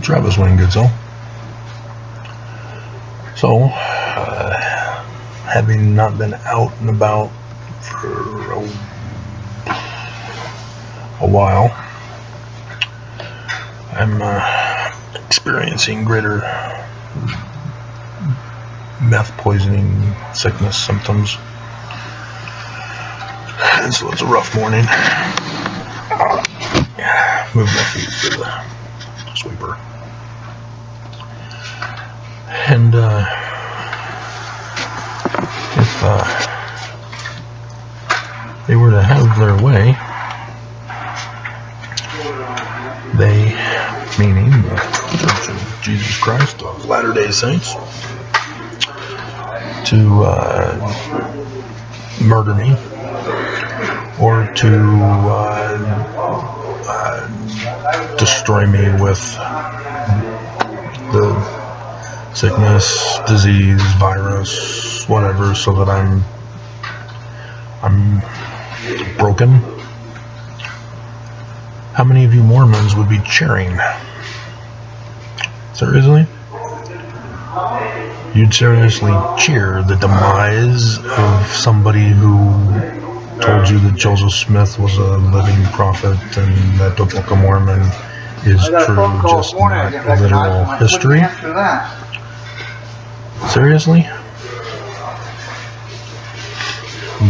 Travis Wayne Goodsell. So, having not been out and about for a while, I'm experiencing greater meth poisoning sickness symptoms, and so it's a rough morning. Move my feet to the sweeper. And if they were to have their way, they, meaning the Church of Jesus Christ of Latter-day Saints, to murder me or to destroy me with the sickness, disease, virus, whatever, so that I'm broken. How many of you Mormons would be cheering? Seriously? You'd seriously cheer the demise of somebody who told you that Joseph Smith was a living prophet and that the Book of Mormon is true, just not literal history? Seriously?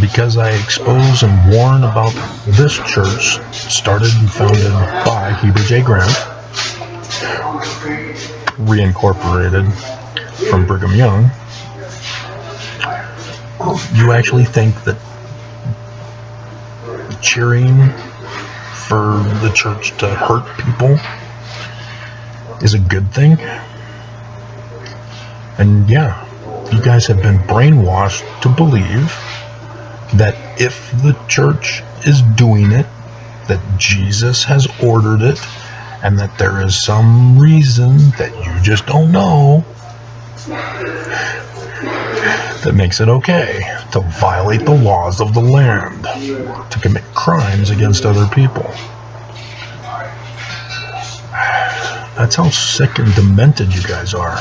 Because I expose and warn about this church, started and founded by Heber J. Grant, reincorporated from Brigham Young, you actually think that cheering for the church to hurt people is a good thing? And yeah, you guys have been brainwashed to believe that if the church is doing it, that Jesus has ordered it, and that there is some reason that you just don't know that makes it okay to violate the laws of the land, to commit crimes against other people. That's how sick and demented you guys are.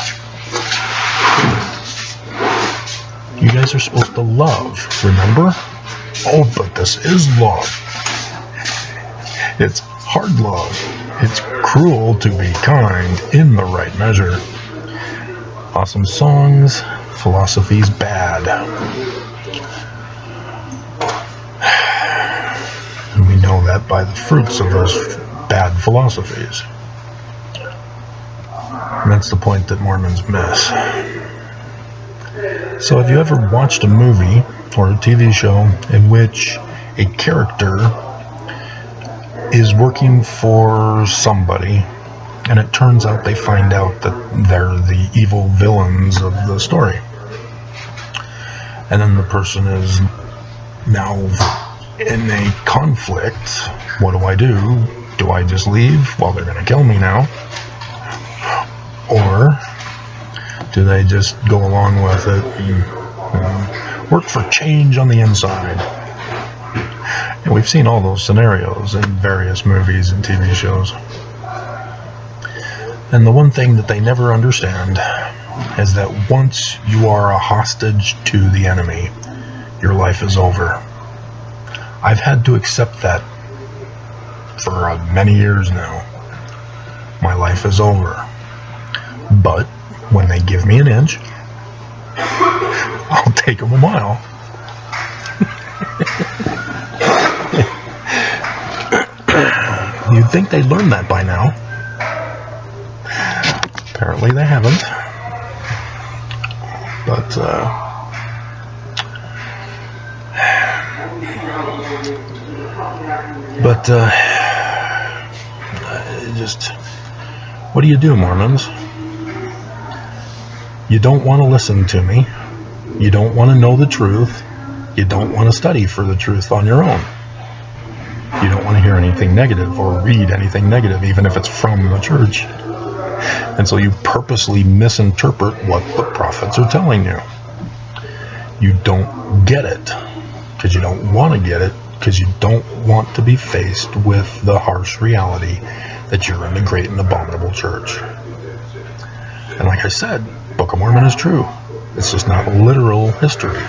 You guys are supposed to love, remember? Oh, but this is love. It's hard love. It's cruel to be kind in the right measure. Awesome songs, philosophy's bad. And we know that by the fruits of those bad philosophies. And that's the point that Mormons miss. So have you ever watched a movie or a TV show in which a character is working for somebody, and it turns out they find out that they're the evil villains of the story, and then the person is now in a conflict? What do? Do I just leave? Well, they're going to kill me now. Or do they just go along with it and work for change on the inside? And we've seen all those scenarios in various movies and TV shows. And the one thing that they never understand is that once you are a hostage to the enemy, your life is over. I've had to accept that for many years now. My life is over. But when they give me an inch, I'll take them a mile. You'd think they'd learn that by now. Apparently they haven't. But, just, what do you do, Mormons? You don't want to listen to me. You don't want to know the truth. You don't want to study for the truth on your own. You don't want to hear anything negative or read anything negative, even if it's from the church. And so you purposely misinterpret what the prophets are telling you. You don't get it because you don't want to get it. because you don't want to be faced with the harsh reality that you're in the great and abominable church. And like I said, Book of Mormon is true. It's just not literal history.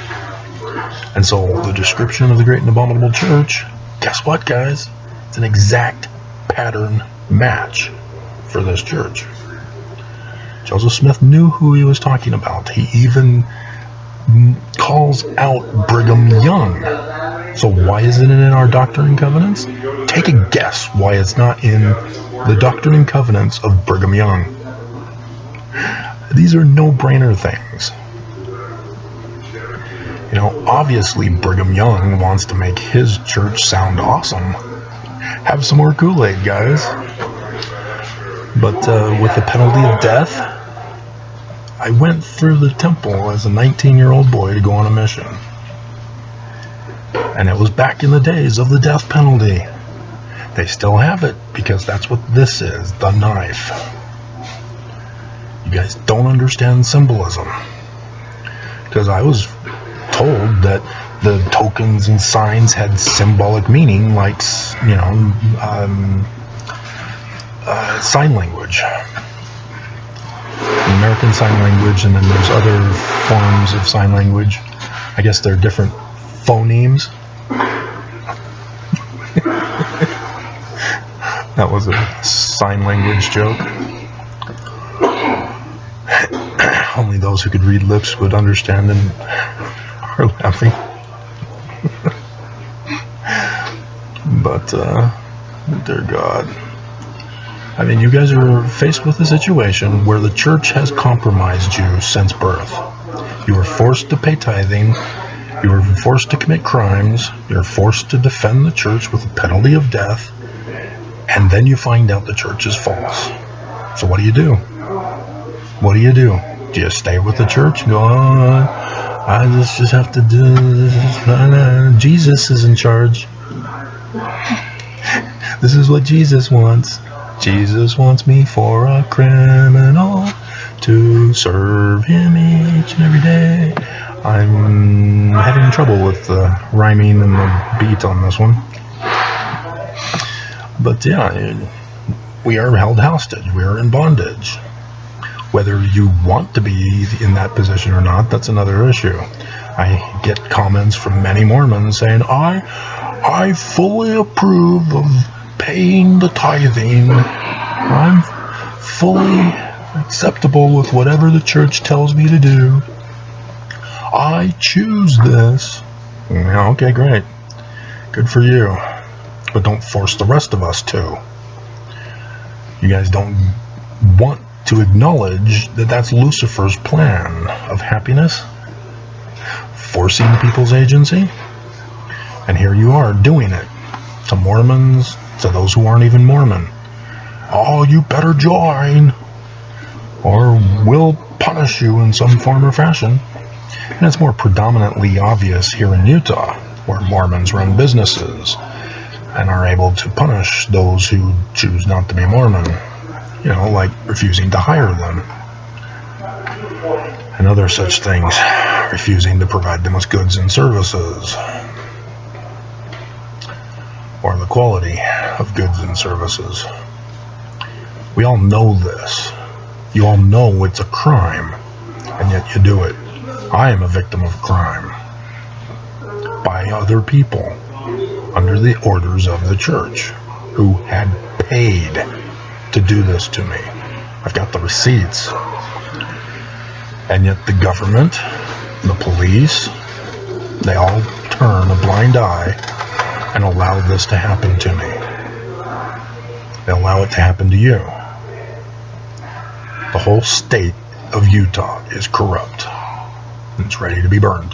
And so the description of the great and abominable church, guess what, guys? It's an exact pattern match for this church. Joseph Smith knew who he was talking about. He even calls out Brigham Young. So why isn't it in our Doctrine and Covenants? Take a guess why it's not in the Doctrine and Covenants of Brigham Young. These are no-brainer things. You know, obviously Brigham Young wants to make his church sound awesome. Have some more Kool-Aid, guys. But with the penalty of death, I went through the temple as a 19-year-old boy to go on a mission. And it was back in the days of the death penalty. They still have it, because that's what this is, the knife. You guys don't understand symbolism. Because I was told that the tokens and signs had symbolic meaning, like, you know, sign language. American Sign Language, and then there's other forms of sign language. I guess they're different phonemes. That was a sign language joke. Only those who could read lips would understand and are laughing. But, dear God. I mean, you guys are faced with a situation where the church has compromised you since birth. You were forced to pay tithing. You were forced to commit crimes. You're forced to defend the church with the penalty of death. And then you find out the church is false. So what do you do? What do you do? Do you stay with the church and go, oh, I just have to do this. Jesus is in charge. This is what Jesus wants. Jesus wants me for a criminal to serve him each and every day. I'm having trouble with the rhyming and the beat on this one. But yeah, we are held hostage. We are in bondage. Whether you want to be in that position or not, that's another issue. I get comments from many Mormons saying, I fully approve of paying the tithing. I'm fully acceptable with whatever the church tells me to do. I choose this. Yeah, okay, great. Good for you. But don't force the rest of us to. You guys don't want to acknowledge that that's Lucifer's plan of happiness, forcing people's agency. And here you are doing it to Mormons, to those who aren't even Mormon. Oh, you better join, or we'll punish you in some form or fashion. And it's more predominantly obvious here in Utah, where Mormons run businesses and are able to punish those who choose not to be Mormon. You know, like refusing to hire them. And other such things. Refusing to provide them with goods and services. Or the quality of goods and services. We all know this. You all know it's a crime. And yet you do it. I am a victim of crime. By other people. Under the orders of the church. Who had paid to do this to me. I've got the receipts. And yet the government, the police, they all turn a blind eye and allow this to happen to me. They allow it to happen to you. The whole state of Utah is corrupt. And it's ready to be burned.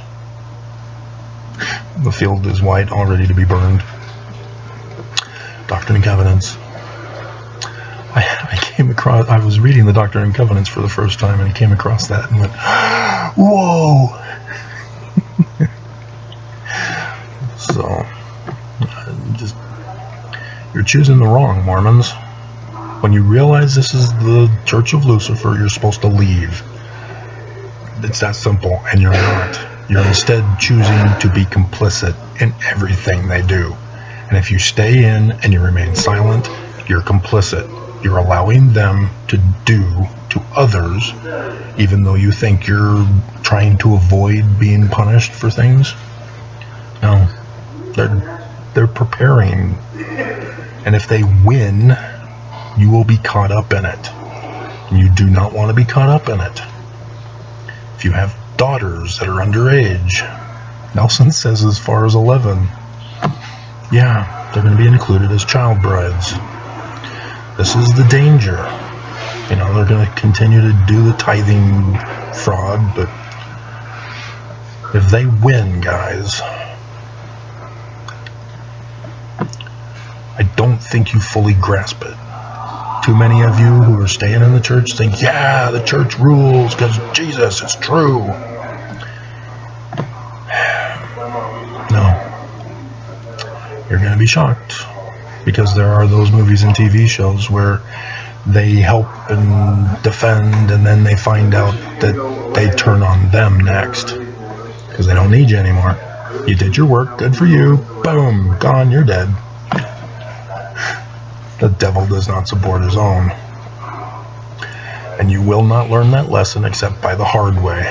The field is white, all ready to be burned. Doctrine and Covenants. I was reading the Doctrine and Covenants for the first time, and I came across that and went, whoa! So, you're choosing the wrong, Mormons. When you realize this is the Church of Lucifer, you're supposed to leave. It's that simple, and you're not. You're instead choosing to be complicit in everything they do. And if you stay in and you remain silent, you're complicit. You're allowing them to do to others, even though you think you're trying to avoid being punished for things. No, they're preparing. And if they win, you will be caught up in it. You do not want to be caught up in it. If you have daughters that are underage, Nelson says as far as 11, yeah, they're going to be included as child brides. This is the danger. You know, they're going to continue to do the tithing fraud, but if they win, guys, I don't think you fully grasp it. Too many of you who are staying in the church think, yeah, the church rules because Jesus is true. No. You're going to be shocked, because there are those movies and TV shows where they help and defend, and then they find out that they turn on them next because they don't need you anymore. You did your work, good for you, boom, gone, you're dead. The devil does not support his own. And you will not learn that lesson except by the hard way.